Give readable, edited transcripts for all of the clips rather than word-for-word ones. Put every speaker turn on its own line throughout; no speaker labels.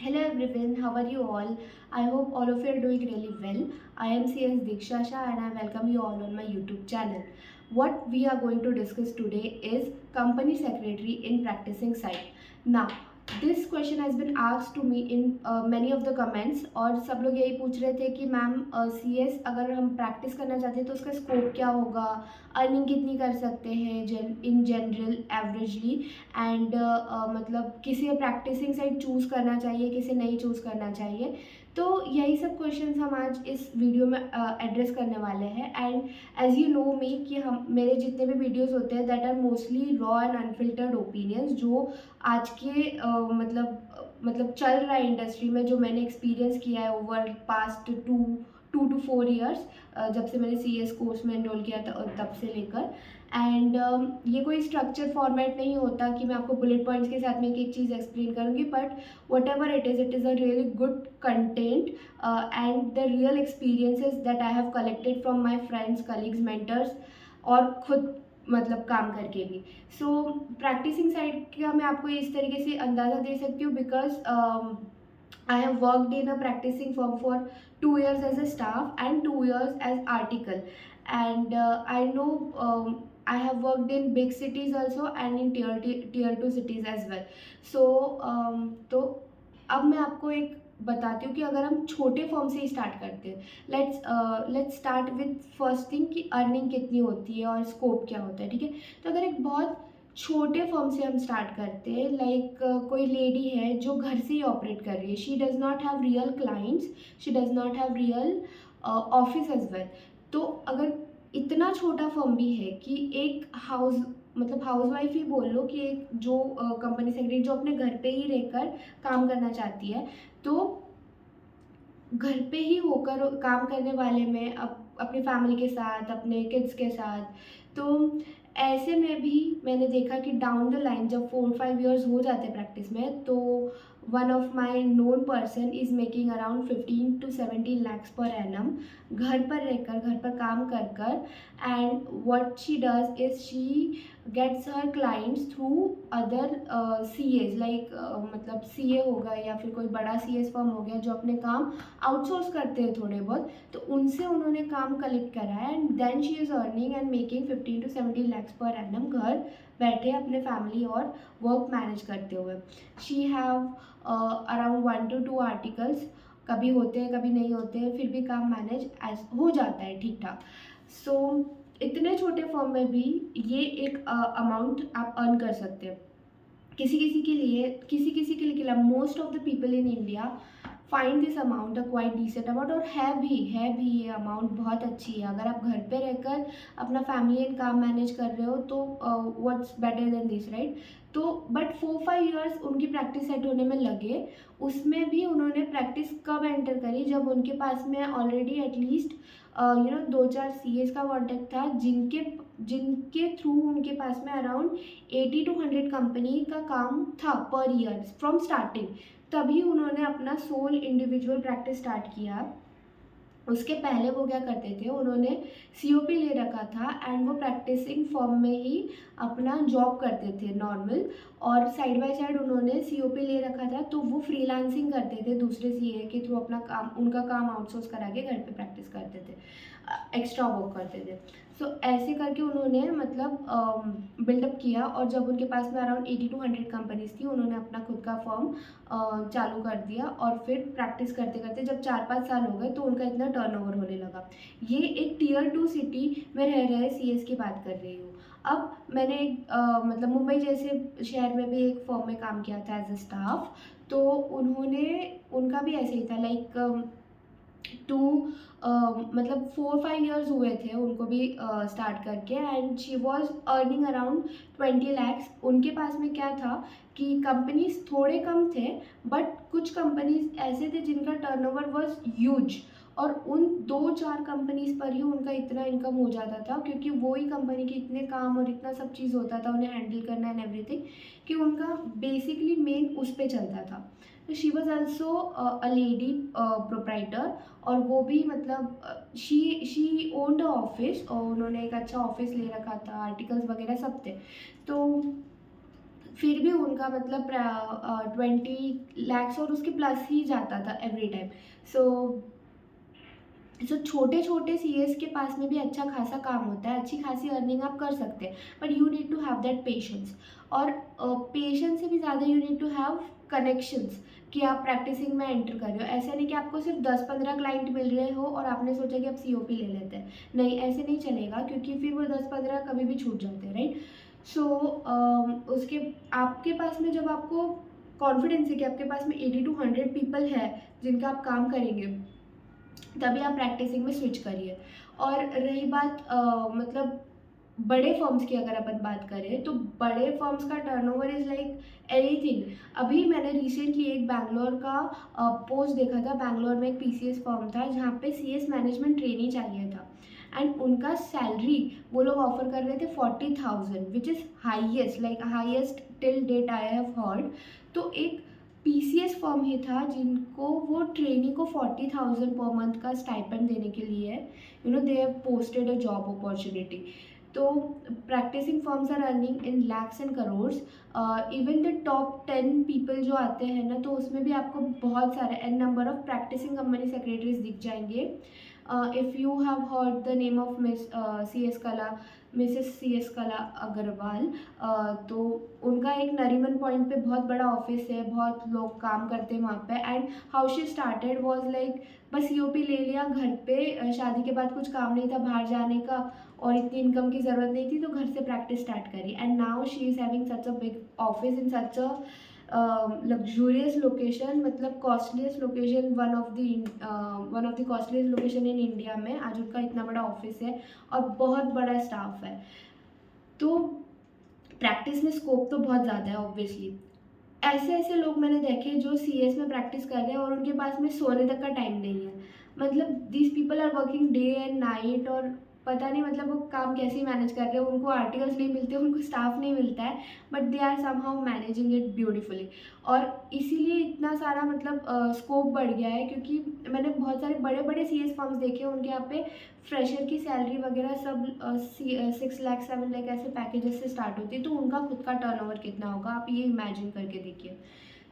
Hello everyone, how are you all? I hope all of you are doing really well. I am CS Diksha Shah and I welcome you all on my YouTube channel. What we are going to discuss today is company secretary in practicing side. Now, this question has been asked to me in many of the comments और सब लोग यही पूछ रहे थे कि ma'am CS अगर हम प्रैक्टिस करना चाहते हैं तो उसका स्कोप क्या होगा, अर्निंग कितनी कर सकते हैं इन जनरल एवरेजली एंड मतलब किसे प्रैक्टिसिंग साइड चूज़ करना चाहिए, किसे नहीं चूज़ करना चाहिए. तो यही सब क्वेश्चंस हम आज इस वीडियो में एड्रेस करने वाले हैं. And as you know me कि हम मेरे जितने भी वीडियोस होते हैं that are mostly raw and unfiltered opinions जो आज के मतलब चल रहा है इंडस्ट्री में, जो मैंने एक्सपीरियंस किया है over past two to 4 years, जब से मैंने CS कोर्स में एनरोल किया था तब से लेकर. एंड ये कोई स्ट्रक्चर फॉर्मेट नहीं होता कि मैं आपको बुलेट पॉइंट्स के साथ में एक एक चीज़ एक्सप्लेन करूँगी, but what ever it is a really good content and the real experiences that I have collected from my friends, colleagues, mentors और खुद मतलब काम करके भी. सो प्रैक्टिसिंग साइड का मैं आपको इस तरीके से अंदाज़ा दे सकती हूँ because I have worked in a practicing firm for 2 years as a staff and 2 years as article, and I know I have worked in big cities also and in tier 2 cities as well. So तो अब मैं आपको एक बताती हूँ कि अगर हम छोटे फॉर्म से ही स्टार्ट करते हैं, let's start with first thing कि अर्निंग कितनी होती है और स्कोप क्या होता है. ठीक है, तो अगर एक बहुत छोटे फॉर्म से हम स्टार्ट करते हैं, लाइक कोई लेडी है जो घर से ही ऑपरेट कर रही है, she does not have real clients, she does not have real office as well. तो अगर इतना छोटा फॉर्म भी है कि एक हाउस वाइफ ही बोल लो कि एक जो कंपनी सेक्रेटरी जो अपने घर पे ही रहकर काम करना चाहती है, तो घर पे ही होकर काम करने वाले में अपनी फैमिली के साथ, अपने किड्स के साथ, तो ऐसे में भी मैंने देखा कि डाउन द लाइन जब 4-5 ईयर्स हो जाते प्रैक्टिस में, तो one of my known person is making around 15 to 17 lakhs per annum, घर पर रहकर, घर पर काम कर कर. And what she does is she gets her clients through other CAs, like मतलब CA होगा या फिर कोई बड़ा CS फर्म हो गया जो अपने काम आउटसोर्स करते हैं थोड़े बहुत, तो उनसे उन्होंने काम कलेक्ट करा है. And then she is earning and making 15 to 17 lakhs per annum घर बैठे अपने फैमिली और वर्क मैनेज करते हुए. She have around 1 to 2 articles, कभी होते हैं कभी नहीं होते हैं, फिर भी काम मैनेज एज हो जाता है ठीक ठाक. सो इतने छोटे फॉर्म में भी ये एक अमाउंट आप अर्न कर सकते हैं. किसी किसी के लिए most of the people in India find this amount a quite decent amount, और है भी ये अमाउंट बहुत अच्छी है. अगर आप घर पे रहकर अपना फैमिली एंड काम मैनेज कर रहे हो तो what's better than this, right. तो बट 4-5 ईयर्स उनकी प्रैक्टिस सेट होने में लगे. उसमें भी उन्होंने प्रैक्टिस कब एंटर करी, जब उनके पास में ऑलरेडी एटलीस्ट 2-4 CAs का कॉन्टैक्ट था, जिनके थ्रू उनके पास में अराउंड 80 to 100 कंपनी का काम था पर ईयर फ्रॉम स्टार्टिंग. तभी उन्होंने अपना सोल इंडिविजुअल प्रैक्टिस स्टार्ट किया. उसके पहले वो क्या करते थे, उन्होंने COP ले रखा था एंड वो प्रैक्टिसिंग फॉर्म में ही अपना जॉब करते थे नॉर्मल, और साइड बाय साइड उन्होंने COP ले रखा था, तो वो फ्रीलांसिंग करते थे दूसरे CA के थ्रू अपना काम, उनका काम आउटसोर्स करा के घर पे प्रैक्टिस करते थे, एक्स्ट्रा वर्क करते थे. सो ऐसे करके उन्होंने मतलब बिल्डअप किया, और जब उनके पास में अराउंड 80 to 100 कंपनीज थी, उन्होंने अपना खुद का फॉर्म चालू कर दिया. और फिर प्रैक्टिस करते करते जब 4-5 साल हो गए तो उनका इतना टर्नओवर होने लगा. ये एक tier 2 सिटी में रह रहे CAs की बात कर रही हूँ. अब मैंने मतलब मुंबई जैसे शहर में भी एक फॉर्म में काम किया था एज अ स्टाफ, तो उनका भी ऐसे ही था, लाइक मतलब 4-5 ईयर्स हुए थे उनको भी स्टार्ट करके. And she was earning around 20 lakhs. उनके पास में क्या था कि कंपनीज थोड़े कम थे, बट कुछ कंपनीज ऐसे थे जिनका टर्नओवर वाज ह्यूज, और उन 2-4 कंपनीज पर ही उनका इतना इनकम हो जाता था, क्योंकि वो ही कंपनी के इतने काम और इतना सब चीज़ होता था उन्हें हैंडल करना एंड एवरीथिंग, कि उनका बेसिकली मेन उस पर चलता था. तो she was also a lady proprietor, और वो भी मतलब शी ओन्ड अ ऑफिस, और उन्होंने एक अच्छा ऑफिस ले रखा था, आर्टिकल्स वगैरह सब थे. तो फिर भी उनका मतलब 20 lakhs और उसके प्लस ही जाता था एवरी टाइम। सो छोटे छोटे सीएस के पास में भी अच्छा खासा काम होता है, अच्छी खासी अर्निंग आप कर सकते हैं, but you need to have that patience. और पेशेंस से भी ज़्यादा you need to have connections, कि आप प्रैक्टिसिंग में एंटर कर रहे हो। ऐसा नहीं कि आपको सिर्फ 10-15 क्लाइंट मिल रहे हो और आपने सोचा कि आप सीओपी ले लेते हैं, नहीं, ऐसे नहीं चलेगा, क्योंकि फिर वो 10-15 कभी भी छूट जाते हैं, राइट। सो उसके आपके पास में जब आपको कॉन्फिडेंस है कि आपके पास में 80 to 100 पीपल है जिनका आप काम करेंगे, तभी आप प्रैक्टिसिंग में स्विच करिए। और रही बात मतलब बड़े फर्म्स की, अगर अपन बात करें तो बड़े फर्म्स का टर्नओवर इज़ लाइक एनीथिंग। अभी मैंने रिसेंटली एक बैंगलोर का पोस्ट देखा था। बैंगलोर में एक पीसीएस फर्म था जहाँ पे सीएस मैनेजमेंट ट्रेनी चाहिए था, एंड उनका सैलरी वो लोग ऑफर कर रहे थे 40,000, which is highest, like highest till date I have heard. तो एक पीसीएस फर्म ही था जिनको वो ट्रेनी को 40,000 पर मंथ का स्टाइपेंड देने के लिए they have posted a job opportunity. तो practicing firms are earning in lakhs and crores. Even the top 10 people जो आते हैं ना, तो उसमें भी आपको बहुत सारे an number of practicing company secretaries दिख जाएंगे। If you have heard the name of Mrs C S Kala Agarwal, तो उनका एक नरीमन पॉइंट पे बहुत बड़ा ऑफिस है, बहुत लोग काम करते हैं वहाँ पे। And how she started was like, बस यूपी ले लिया घर पे, शादी के बाद कुछ काम नहीं था बाहर जाने का और इतनी इनकम की ज़रूरत नहीं थी, तो घर से प्रैक्टिस स्टार्ट करी। And now she is having such a big office in such a luxurious location, मतलब costliest location, one of the costliest location in India में। आज उनका इतना बड़ा ऑफिस है और बहुत बड़ा स्टाफ है। तो प्रैक्टिस में स्कोप तो बहुत ज़्यादा है ऑब्वियसली। ऐसे ऐसे लोग मैंने देखे जो सीएस में प्रैक्टिस कर रहे हैं और उनके पास में सोने तक का टाइम नहीं है। मतलब these people are working day and night, और पता नहीं मतलब वो काम कैसे मैनेज कर रहे हैं। उनको आर्टिकल्स नहीं मिलते, उनको स्टाफ नहीं मिलता है, but they are somehow managing it beautifully. और इसीलिए इतना सारा मतलब स्कोप बढ़ गया है, क्योंकि मैंने बहुत सारे बड़े बड़े सीएस फर्म्स देखे हैं, उनके यहाँ पे फ्रेशर की सैलरी वगैरह सब 6 लाख 7 लाख ऐसे पैकेजेस से स्टार्ट होती है। तो उनका खुद का टर्नओवर कितना होगा, आप ये इमेजिन करके देखिए।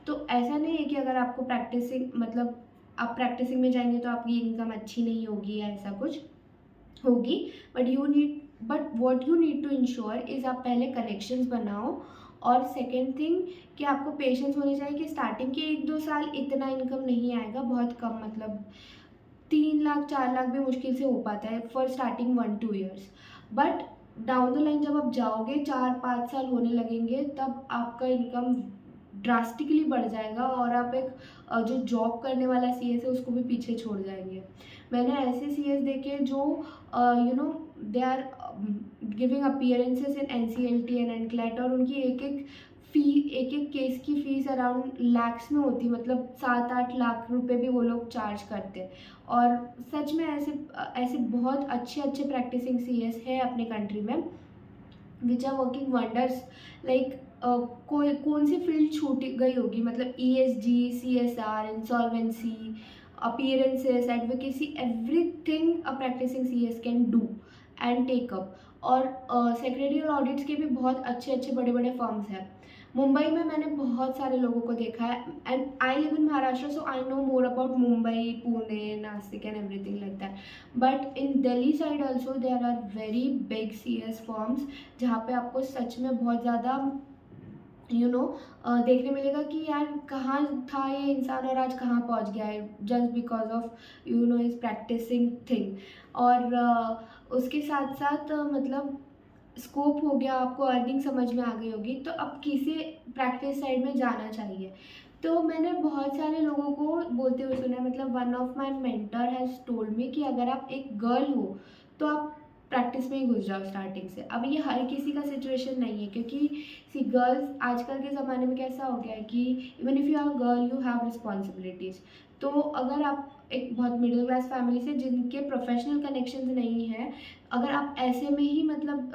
तो ऐसा नहीं है कि अगर आपको प्रैक्टिसिंग मतलब आप प्रैक्टिसिंग में जाएंगे तो आपकी इनकम अच्छी नहीं होगी या ऐसा कुछ होगी, but what you need to ensure is आप पहले कनेक्शंस बनाओ। और सेकेंड थिंग कि आपको पेशेंस होनी चाहिए कि स्टार्टिंग के 1-2 साल इतना इनकम नहीं आएगा, बहुत कम, मतलब 3 लाख 4 लाख भी मुश्किल से हो पाता है for starting 1-2 years। But down the line जब आप जाओगे 4-5 साल होने लगेंगे, तब आपका इनकम ड्रास्टिकली बढ़ जाएगा और आप एक जो जॉब करने वाला सीएस है उसको भी पीछे छोड़ जाएंगे। मैंने ऐसे सीएस देखे जो they are giving appearances in NCLT and NCLAT, और उनकी एक एक केस की फ़ीस अराउंड लैक्स में होती, मतलब 7-8 लाख रुपए भी वो लोग चार्ज करते। और सच में ऐसे ऐसे बहुत अच्छे अच्छे प्रैक्टिसिंग सीएस है अपने कंट्री में, which are working wonders. Like कोई कौन सी फील्ड छूट गई होगी, मतलब ESG, CSR, insolvency, appearances, advocacy, everything a practicing CS can do and take up. और सेक्रेटरियल ऑडिट्स के भी बहुत अच्छे अच्छे बड़े बड़े फर्म्स हैं। मुंबई में मैंने बहुत सारे लोगों को देखा है, and I live in Maharashtra, so I know more about Mumbai, Pune, Nashik and everything like that. But in Delhi side also there are very big CS firms, जहाँ पे आपको सच में बहुत ज़्यादा देखने मिलेगा कि यार कहाँ था ये इंसान और आज कहाँ पहुँच गया है, just because of is practicing thing. और उसके साथ साथ मतलब स्कोप हो गया, आपको अर्निंग समझ में आ गई होगी, तो अब किसी प्रैक्टिस साइड में जाना चाहिए। तो मैंने बहुत सारे लोगों को बोलते हुए सुना है, मतलब one of my mentor has told me कि अगर आप एक गर्ल हो तो आप प्रैक्टिस में ही घुस जाओ स्टार्टिंग से। अब ये हर किसी का सिचुएशन नहीं है, क्योंकि सी गर्ल्स आजकल के ज़माने में कैसा हो गया है कि even if you are girl you have responsibilities. तो अगर आप एक बहुत मिडिल क्लास फैमिली से जिनके प्रोफेशनल कनेक्शंस नहीं है, अगर आप ऐसे में ही मतलब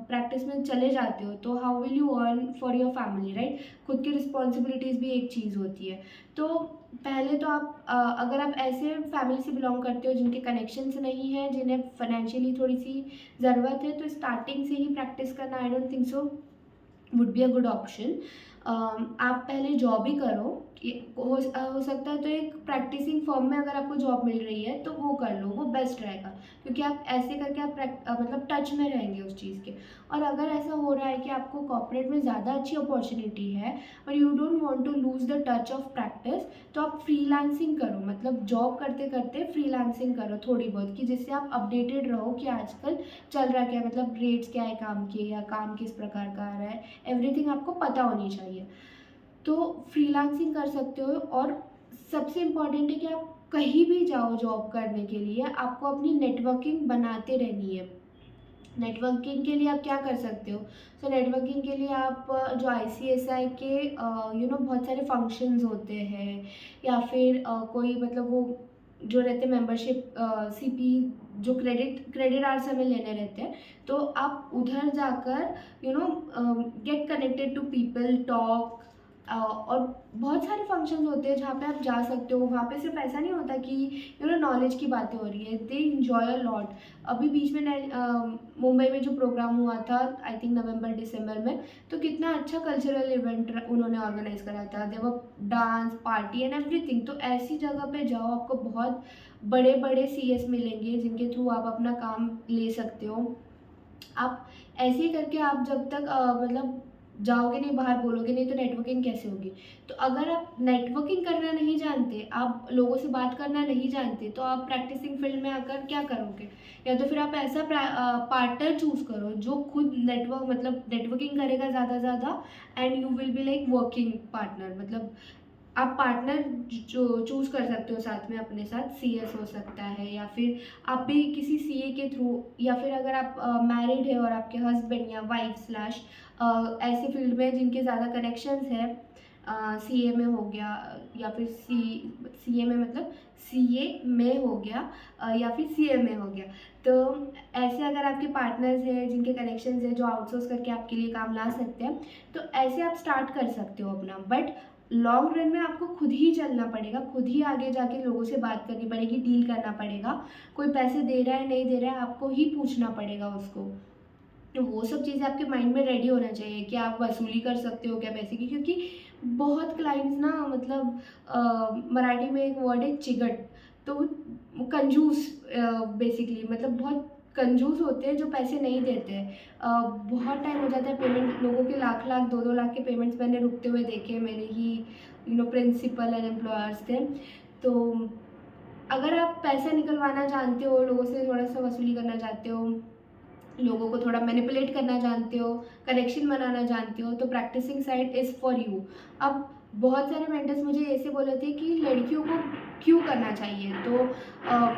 प्रैक्टिस में चले जाते हो, तो how will you earn for your family, right. खुद की रिस्पॉन्सिबिलिटीज़ भी एक चीज़ होती है। तो पहले तो आप अगर आप ऐसे फैमिली से बिलोंग करते हो जिनके कनेक्शंस नहीं है, जिन्हें फाइनेंशियली थोड़ी सी ज़रूरत है, तो स्टार्टिंग से ही प्रैक्टिस करना I don't think so would be a good option. आप पहले जॉब ही करो। हो सकता है तो एक प्रैक्टिसिंग फर्म में अगर आपको जॉब मिल रही है तो वो कर लो, वो बेस्ट रहेगा, क्योंकि आप ऐसे करके आप मतलब टच में रहेंगे उस चीज़ के। और अगर ऐसा हो रहा है कि आपको कॉर्पोरेट में ज़्यादा अच्छी अपॉर्चुनिटी है और you don't want to lose the touch of practice, तो आप फ्रीलांसिंग करो, मतलब जॉब करते करते फ्रीलांसिंग करो थोड़ी बहुत, कि जिससे आप अपडेटेड रहो कि आजकल चल रहा क्या है, मतलब रेट्स क्या है काम के, या काम किस प्रकार का आ रहा है, एवरीथिंग आपको पता होनी चाहिए। तो फ्रीलांसिंग कर सकते हो। और सबसे इम्पॉर्टेंट है कि आप कहीं भी जाओ जॉब करने के लिए, आपको अपनी नेटवर्किंग बनाते रहनी है। नेटवर्किंग के लिए आप क्या कर सकते हो? सो नेटवर्किंग के लिए आप जो आईसीएसआई के बहुत सारे फंक्शंस होते हैं, या फिर कोई मतलब वो जो रहते हैं मेंबरशिप, सीपी, जो क्रेडिट आवर्स हमें लेने रहते हैं, तो आप उधर जाकर get connected to people, talk. और बहुत सारे फंक्शंस होते हैं जहाँ पे आप जा सकते हो। वहाँ पे सिर्फ ऐसा नहीं होता कि नॉलेज की बातें हो रही है, दे इन्जॉय अ लॉट। अभी बीच में मुंबई में जो प्रोग्राम हुआ था, आई थिंक नवंबर दिसंबर में, तो कितना अच्छा कल्चरल इवेंट उन्होंने ऑर्गेनाइज करा था। There were dance, party and everything. तो ऐसी जगह पे जाओ, आपको बहुत बड़े बड़े सीएस मिलेंगे जिनके थ्रू आप अपना काम ले सकते हो। आप ऐसे ही करके आप जब तक मतलब जाओगे नहीं, बाहर बोलोगे नहीं, तो नेटवर्किंग कैसे होगी? तो अगर आप नेटवर्किंग करना नहीं जानते, आप लोगों से बात करना नहीं जानते, तो आप प्रैक्टिसिंग फील्ड में आकर क्या करोगे? या तो फिर आप ऐसा पार्टनर चूज़ करो जो खुद नेटवर्किंग करेगा ज़्यादा and you will be like working partner. मतलब आप पार्टनर जो चूज़ कर सकते हो साथ में अपने साथ, सीएस हो सकता है, या फिर आप भी किसी सीए के थ्रू, या फिर अगर आप मैरिड है और आपके हस्बैंड या वाइफ स्लैश ऐसे फील्ड में जिनके ज़्यादा कनेक्शंस है, सीए में हो गया, या फिर सीए में मतलब सीए में हो गया, या फिर सीए में हो गया। तो ऐसे अगर आपके पार्टनर्स हैं जिनके कनेक्शंस हैं, जो आउटसोर्स करके आपके लिए काम ला सकते हैं, तो ऐसे आप स्टार्ट कर सकते हो अपना। बट लॉन्ग रन में आपको खुद ही चलना पड़ेगा, खुद ही आगे जाके लोगों से बात करनी पड़ेगी, डील करना पड़ेगा। कोई पैसे दे रहा है नहीं दे रहा है, आपको ही पूछना पड़ेगा उसको। तो वो सब चीज़ें आपके माइंड में रेडी होना चाहिए कि आप वसूली कर सकते हो क्या पैसे की, क्योंकि बहुत क्लाइंट्स ना, मतलब मराठी में एक वर्ड है चिगट, तो वो कंजूस, बेसिकली मतलब बहुत कंजूस होते हैं जो पैसे नहीं देते हैं। बहुत टाइम हो जाता है पेमेंट, लोगों के लाख लाख 2-2 लाख के पेमेंट्स मैंने रुकते हुए देखे, मेरे ही प्रिंसिपल एंड एम्प्लॉयर्स थे। तो अगर आप पैसा निकलवाना जानते हो, लोगों से थोड़ा सा वसूली करना चाहते हो, लोगों को थोड़ा मैनिपुलेट करना जानते हो, कनेक्शन बनाना जानते हो, तो practicing side is for you. अब बहुत सारे मेंटर्स मुझे ऐसे बोले थे कि लड़कियों को क्यों करना चाहिए, तो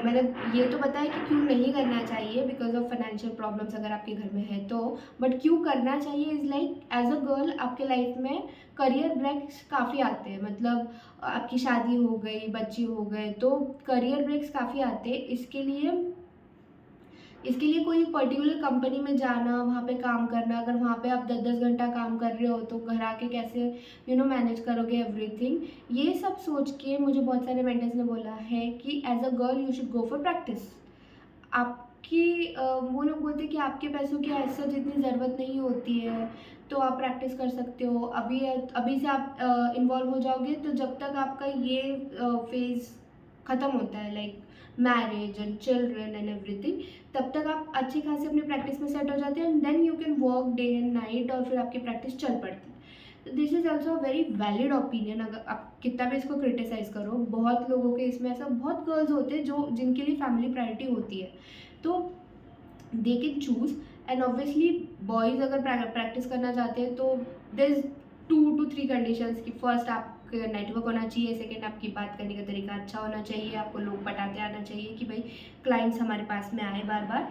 मैंने ये तो बताया कि क्यों नहीं करना चाहिए, बिकॉज ऑफ फाइनेंशियल प्रॉब्लम्स अगर आपके घर में है तो। बट क्यों करना चाहिए is like, as a girl आपके लाइफ में करियर ब्रेक्स काफ़ी आते हैं, मतलब आपकी शादी हो गई, बच्चे हो गए, तो करियर ब्रेक्स काफ़ी आते हैं। इसके लिए कोई पर्टिकुलर कंपनी में जाना, वहाँ पे काम करना, अगर वहाँ पे आप 10-10 घंटा काम कर रहे हो तो घर आके कैसे मैनेज करोगे एवरीथिंग, ये सब सोच के मुझे बहुत सारे मेंटर्स ने बोला है कि as a girl you should go for practice. आपकी वो लोग बोलते हैं कि आपके पैसों की ऐसा जितनी ज़रूरत नहीं होती है, तो आप प्रैक्टिस कर सकते हो। अभी अभी से आप इन्वॉल्व हो जाओगे तो जब तक आपका ये फेज़ ख़त्म होता है, like marriage and children and everything, तब तक आप अच्छी खासी अपनी प्रैक्टिस में सेट हो जाते हैं, and then you can work day and night, और फिर आपकी प्रैक्टिस चल पड़ती है। This is also very valid opinion. अगर आप कितना भी इसको क्रिटिसाइज़ करो, बहुत लोगों के इसमें ऐसा, बहुत गर्ल्स होते हैं जो जिनके लिए फैमिली प्रायोरिटी होती है, तो they can choose. And obviously boys अगर प्रैक्टिस करना चाहते हैं तो देयर इज़ 2 to 3 कंडीशंस कि फर्स्ट आपका नेटवर्क होना चाहिए, सेकंड आपकी बात करने का तरीका अच्छा होना चाहिए, आपको लोग पटाते आना चाहिए कि भाई क्लाइंट्स हमारे पास में आए बार बार,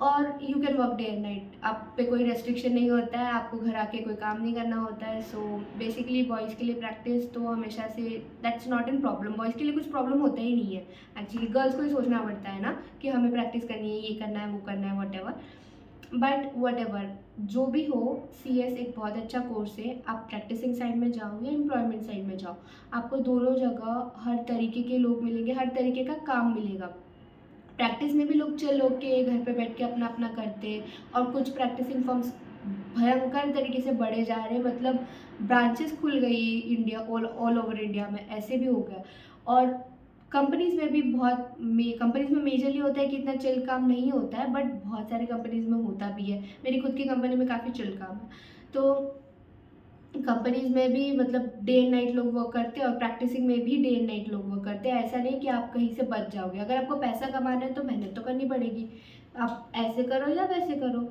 और you can work day and night. आप पे कोई रेस्ट्रिक्शन नहीं होता है, आपको घर आके कोई काम नहीं करना होता है। सो बेसिकली बॉयज़ के लिए प्रैक्टिस तो हमेशा से that's not an problem, boys के लिए कुछ प्रॉब्लम होता ही नहीं है। एक्चुअली गर्ल्स को ही सोचना पड़ता है ना कि हमें प्रैक्टिस करनी है, ये करना है, वो करना है, वट एवर जो भी हो, सी एस एक बहुत अच्छा कोर्स है। आप प्रैक्टिसिंग साइड में जाओ या एम्प्लॉयमेंट साइड में जाओ, आपको दोनों जगह हर तरीके के लोग मिलेंगे, हर तरीके का काम मिलेगा। प्रैक्टिस में भी लोग चिल होके घर पे बैठ के अपना अपना करते हैं, और कुछ प्रैक्टिसिंग फर्म्स भयंकर तरीके से बढ़े जा रहे हैं, मतलब ब्रांचेस खुल गई इंडिया, ऑल ओवर इंडिया में, ऐसे भी हो गया। और कंपनीज़ में भी बहुत कंपनीज़ में मेजरली होता है कि इतना चिल काम नहीं होता है, बट बहुत सारे कंपनीज़ में होता भी है। मेरी खुद की कंपनी में काफ़ी चिल काम है। तो कंपनीज़ में भी मतलब डे एंड नाइट लोग वर्क करते हैं, और प्रैक्टिसिंग में भी डे एंड नाइट लोग वर्क करते हैं। ऐसा नहीं कि आप कहीं से बच जाओगे। अगर आपको पैसा कमाना है तो मेहनत तो करनी पड़ेगी, आप ऐसे करो या वैसे करो।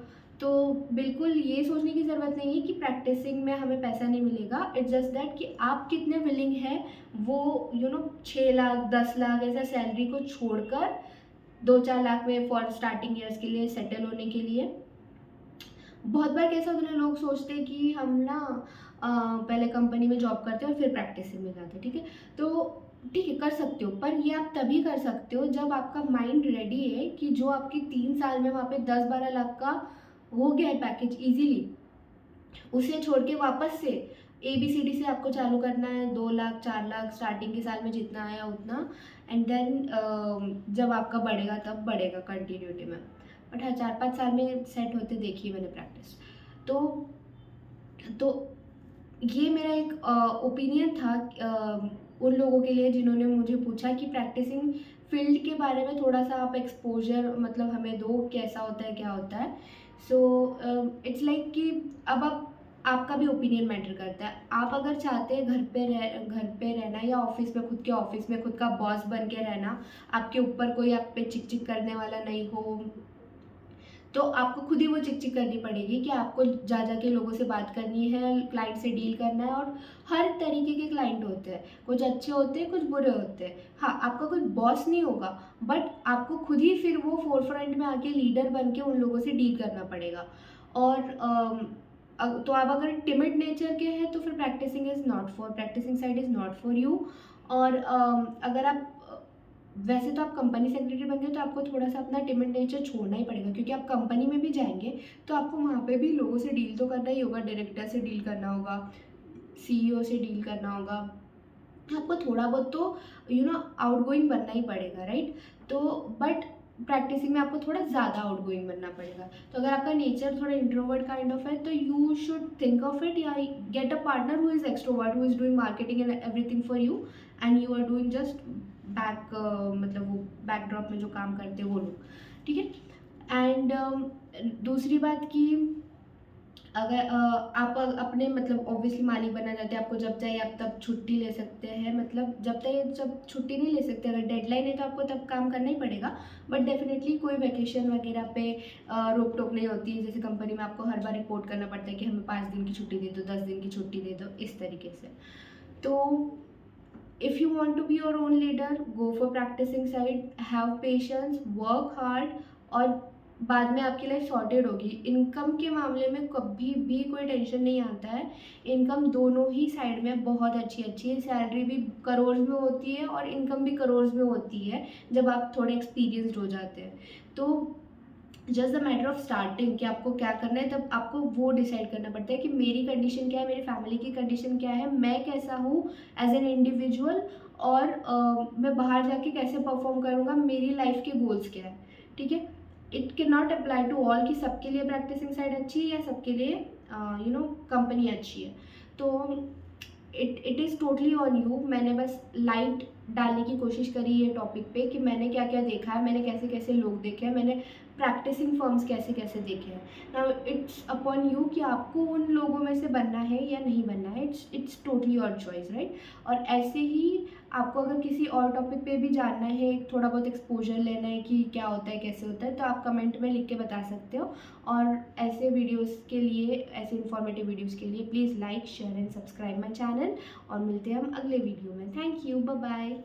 तो बिल्कुल ये सोचने की ज़रूरत नहीं है कि प्रैक्टिसिंग में हमें पैसा नहीं मिलेगा। इट्स जस्ट दैट कि आप कितने विलिंग हैं वो 6 लाख 10 लाख ऐसा सैलरी को छोड़कर 2-4 लाख में फॉर स्टार्टिंग ईयर्स के लिए सेटल होने के लिए। बहुत बार कैसा होता है, लोग सोचते हैं कि हम ना पहले कंपनी में जॉब करते हैं और फिर प्रैक्टिसिंग में जाते हैं, ठीक है। तो ठीक है, कर सकते हो, पर ये आप तभी कर सकते हो जब आपका माइंड रेडी है कि जो आपके 3 साल में वहाँ पे 10-12 लाख का हो गया है पैकेज ईजिली, उसे छोड़ के वापस से ABCD से आपको चालू करना है। 2 लाख 4 लाख स्टार्टिंग के साल में जितना आया उतना, एंड देन जब आपका बढ़ेगा तब बढ़ेगा कंटिन्यूटी में। बट हाँ, 4-5 साल में सेट होते देखी है मैंने प्रैक्टिस। तो तो ये मेरा एक ओपिनियन था उन लोगों के लिए जिन्होंने मुझे पूछा कि प्रैक्टिसिंग फील्ड के बारे में थोड़ा सा आप एक्सपोजर मतलब हमें दो, कैसा होता है क्या होता है। सो इट्स लाइक कि अब आप आपका भी ओपिनियन मैटर करता है। आप अगर चाहते हैं घर पे रहना, या ऑफिस में खुद के ऑफिस में खुद का बॉस बन के रहना, आपके ऊपर कोई आप पे चिक चिक करने वाला नहीं हो, तो आपको खुद ही वो चिक-चिक करनी पड़ेगी कि आपको जा के लोगों से बात करनी है, क्लाइंट से डील करना है। और हर तरीके के क्लाइंट होते हैं, कुछ अच्छे होते हैं, कुछ बुरे होते हैं। हाँ, आपका कोई बॉस नहीं होगा, बट आपको खुद ही फिर वो फ़ोरफ्रंट में आके लीडर बन के उन लोगों से डील करना पड़ेगा। और तो आप अगर टिमिड नेचर के हैं तो फिर practicing side is not for you. और अगर आप वैसे तो आप कंपनी सेक्रेटरी बन गए तो आपको थोड़ा-सा अपना टिमिड नेचर छोड़ना ही पड़ेगा, क्योंकि आप कंपनी में भी जाएँगे तो आपको वहाँ पे भी लोगों से डील तो करना ही होगा, डायरेक्टर से डील करना होगा, CEO से डील करना होगा। आपको थोड़ा बहुत तो आउटगोइंग बनना ही पड़ेगा, राइट? तो बट प्रैक्टिसिंग में आपको थोड़ा ज़्यादा आउटगोइंग बनना पड़ेगा। तो अगर आपका नेचर थोड़ा इंट्रोवर्ट काइंड ऑफ है तो you should think of it, या get a partner who is extrovert, who is doing marketing and everything for you, and you are doing just मतलब वो बैकड्रॉप में जो काम करते हैं वो लोग, ठीक है। एंड दूसरी बात कि अगर आप अपने मतलब ऑब्वियसली मालिक बनना चाहते हैं, आपको जब चाहिए आप तब छुट्टी ले सकते हैं, मतलब जब छुट्टी नहीं ले सकते, अगर डेडलाइन है तो आपको तब काम करना ही पड़ेगा। बट डेफिनेटली कोई वैकेशन वगैरह पे रोक टोक नहीं होती है। जैसे कंपनी में आपको हर बार रिपोर्ट करना पड़ता है कि हमें 5 दिन की छुट्टी दे दो, 10 दिन की छुट्टी दे दो, इस तरीके से। तो if you want to be your own leader, go for practicing side, have patience, work hard, और बाद में आपकी लाइफ सॉर्टेड होगी। इनकम के मामले में कभी भी कोई टेंशन नहीं आता है। इनकम दोनों ही साइड में बहुत अच्छी अच्छी है, सैलरी भी करोड़ में होती है और इनकम भी करोड़ में होती है जब आप थोड़े एक्सपीरियंसड हो जाते हैं। तो just the matter of starting कि आपको क्या करना है, तब आपको वो डिसाइड करना पड़ता है कि मेरी कंडीशन क्या है, मेरी फैमिली की कंडीशन क्या है, मैं कैसा हूँ एज एन इंडिविजुअल, और मैं बाहर जाके कैसे परफॉर्म करूँगा, मेरी लाइफ के गोल्स क्या है, ठीक है। It can not apply to all कि सबके लिए प्रैक्टिसिंग साइड अच्छी है या सबके लिए कंपनी अच्छी है। तो it is totally on you. मैंने बस लाइट डालने की कोशिश करी ये टॉपिक पे कि मैंने क्या क्या देखा है, मैंने कैसे कैसे लोग देखे हैं, मैंने प्रैक्टिसिंग फर्म्स कैसे कैसे देखे हैं। नाउ इट्स अपॉन यू कि आपको उन लोगों में से बनना है या नहीं बनना है। It's totally your choice, right. और ऐसे ही आपको अगर किसी और टॉपिक पे भी जानना है, थोड़ा बहुत एक्सपोजर लेना है कि क्या होता है कैसे होता है, तो आप कमेंट में लिख के बता सकते हो। और ऐसे वीडियोस के लिए, ऐसे इन्फॉर्मेटिव वीडियोस के लिए please like share and subscribe my channel, और मिलते हैं हम अगले वीडियो में। Thank you, bye bye.